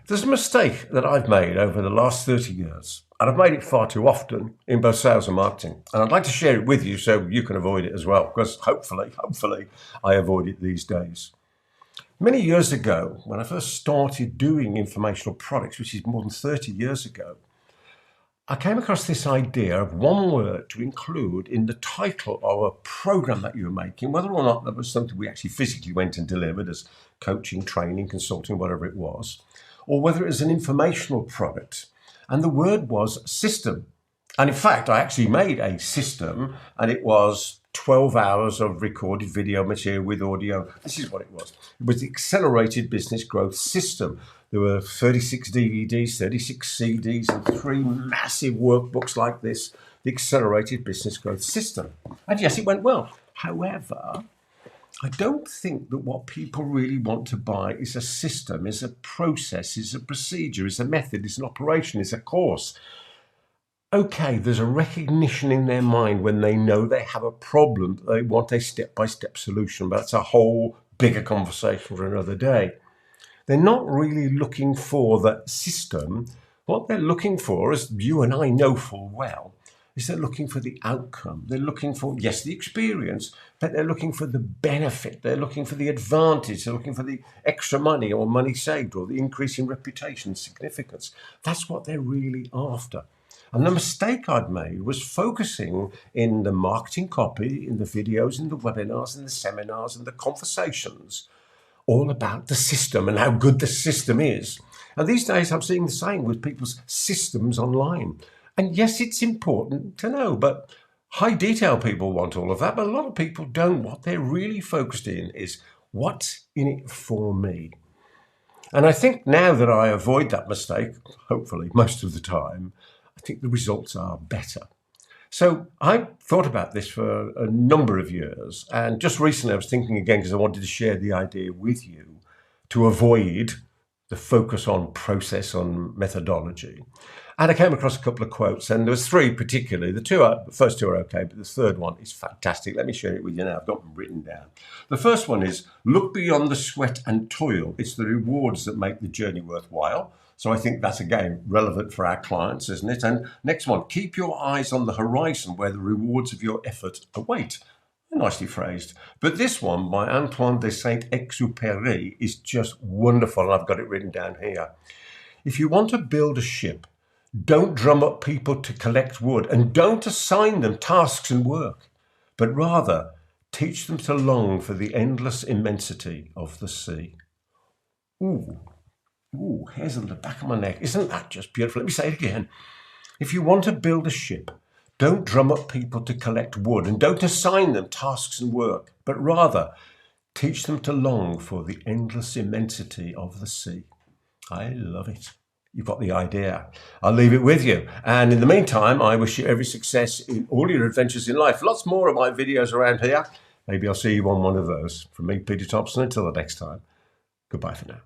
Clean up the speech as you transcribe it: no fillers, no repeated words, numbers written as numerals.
There's a mistake that I've made over the last 30 years, and I've made it far too often in both sales and marketing. And I'd like to share it with you so you can avoid it as well, because hopefully, I avoid it these days. Many years ago, when I first started doing informational products, which is more than 30 years ago, I came across this idea of one word to include in the title of a program that you were making, whether or not that was something we actually physically went and delivered as coaching, training, consulting, whatever it was, or whether it was an informational product. And the word was system. And in fact, I actually made a system, and it was 12 hours of recorded video material with audio. This is what it was. It was the Accelerated Business Growth System. There were 36 DVDs, 36 CDs, and 3 massive workbooks like this, the Accelerated Business Growth System. And yes, it went well. However, I don't think that what people really want to buy is a system, is a process, is a procedure, is a method, is an operation, is a course. Okay, there's a recognition in their mind when they know they have a problem, that they want a step-by-step solution, but that's a whole bigger conversation for another day. They're not really looking for that system. What they're looking for, as you and I know full well, is they're looking for the outcome. They're looking for, yes, the experience, but they're looking for the benefit. They're looking for the advantage. They're looking for the extra money or money saved or the increase in reputation, significance. That's what they're really after. And the mistake I'd made was focusing in the marketing copy, in the videos, in the webinars, in the seminars, and the conversations, all about the system and how good the system is. And these days I'm seeing the same with people's systems online. And yes, it's important to know, but high detail people want all of that, but a lot of people don't. What they're really focused in is what's in it for me. And I think now that I avoid that mistake, hopefully most of the time, I think the results are better. So I thought about this for a number of years, and just recently I was thinking again because I wanted to share the idea with you to avoid the focus on process, on methodology. And I came across a couple of quotes, and there was 3 particularly. The first two are okay, but the third one is fantastic. Let me share it with you now. I've got them written down. The first one is, look beyond the sweat and toil. It's the rewards that make the journey worthwhile. So I think that's, again, relevant for our clients, isn't it? And next one, keep your eyes on the horizon where the rewards of your effort await. Nicely phrased. But this one by Antoine de Saint-Exupéry is just wonderful, and I've got it written down here. If you want to build a ship, don't drum up people to collect wood, and don't assign them tasks and work, but rather teach them to long for the endless immensity of the sea. Ooh, hairs on the back of my neck. Isn't that just beautiful? Let me say it again. If you want to build a ship, don't drum up people to collect wood, and don't assign them tasks and work, but rather teach them to long for the endless immensity of the sea. I love it. You've got the idea. I'll leave it with you. And in the meantime, I wish you every success in all your adventures in life. Lots more of my videos around here. Maybe I'll see you on one of those. From me, Peter Thomson, until the next time, goodbye for now.